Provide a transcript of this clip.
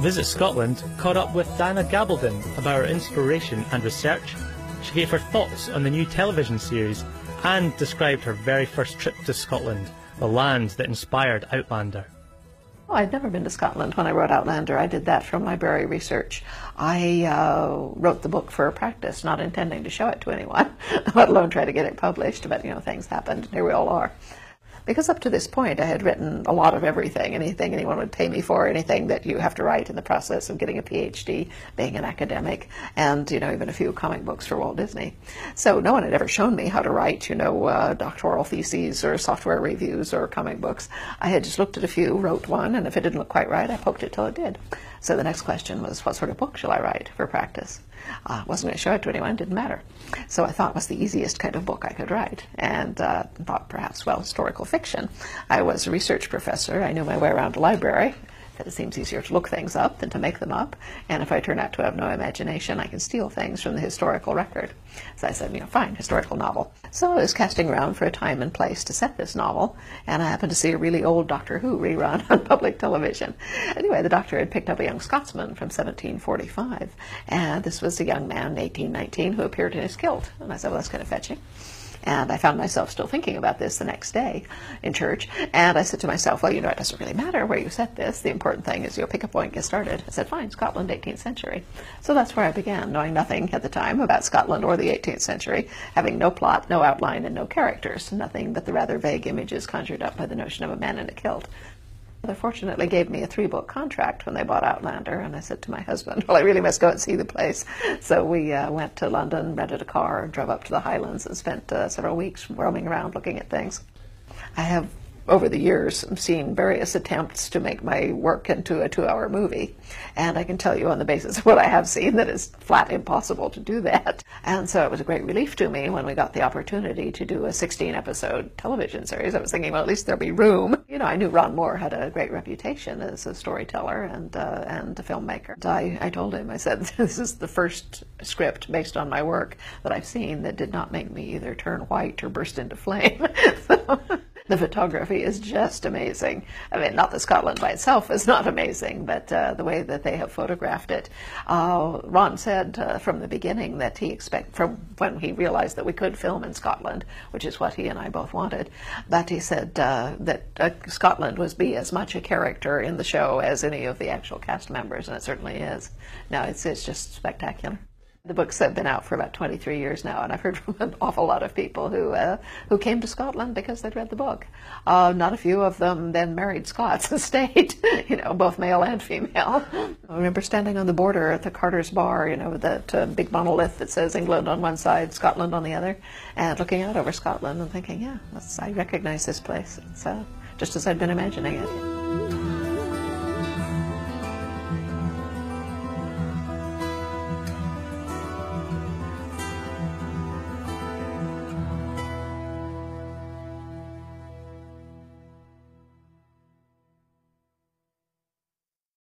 Visit Scotland caught up with Dana Gabaldon about her inspiration and research. She gave her thoughts on the new television series and described her very first trip to Scotland, the land that inspired Outlander. Oh, I'd never been to Scotland when I wrote Outlander. I did that from library research. I wrote the book for practice, not intending to show it to anyone, let alone try to get it published, but things happened, and here we all are. Because up to this point I had written a lot of everything, anything anyone would pay me for, anything that you have to write in the process of getting a PhD, being an academic, and even a few comic books for Walt Disney. So no one had ever shown me how to write, doctoral theses or software reviews or comic books. I had just looked at a few, wrote one, and if it didn't look quite right, I poked it till it did. So the next question was, what sort of book shall I write for practice? I wasn't going to show it to anyone, it didn't matter. So I thought it was the easiest kind of book I could write, and thought perhaps, well, historical fiction. I was a research professor, I knew my way around a library, that it seems easier to look things up than to make them up, and if I turn out to have no imagination, I can steal things from the historical record. So I said, fine, historical novel. So I was casting around for a time and place to set this novel, and I happened to see a really old Doctor Who rerun on public television. Anyway, the Doctor had picked up a young Scotsman from 1745, and this was a young man, 18, 19, who appeared in his kilt. And I said, well, that's kind of fetching. And I found myself still thinking about this the next day in church. And I said to myself, well, it doesn't really matter where you set this. The important thing is pick a point, get started. I said, fine, Scotland, 18th century. So that's where I began, knowing nothing at the time about Scotland or the 18th century, having no plot, no outline, and no characters, nothing but the rather vague images conjured up by the notion of a man in a kilt. They fortunately gave me a 3-book contract when they bought Outlander, and I said to my husband, well, I really must go and see the place. So we went to London, rented a car, drove up to the Highlands, and spent several weeks roaming around looking at things. I have, over the years, seen various attempts to make my work into a 2-hour movie, and I can tell you on the basis of what I have seen that it's flat impossible to do that. And so it was a great relief to me when we got the opportunity to do a 16-episode television series. I was thinking, well, at least there'll be room. I knew Ron Moore had a great reputation as a storyteller and a filmmaker. And I told him, I said, this is the first script based on my work that I've seen that did not make me either turn white or burst into flame. The photography is just amazing. I mean, not that Scotland by itself is not amazing, but the way that they have photographed it. Ron said from the beginning that from when he realized that we could film in Scotland, which is what he and I both wanted, that he said that Scotland was be as much a character in the show as any of the actual cast members, and it certainly is. No, it's just spectacular. The books have been out for about 23 years now, and I've heard from an awful lot of people who came to Scotland because they'd read the book. Not a few of them then married Scots and stayed, both male and female. I remember standing on the border at the Carter's Bar, with that big monolith that says England on one side, Scotland on the other, and looking out over Scotland and thinking, yeah, I recognize this place. It's just as I'd been imagining it.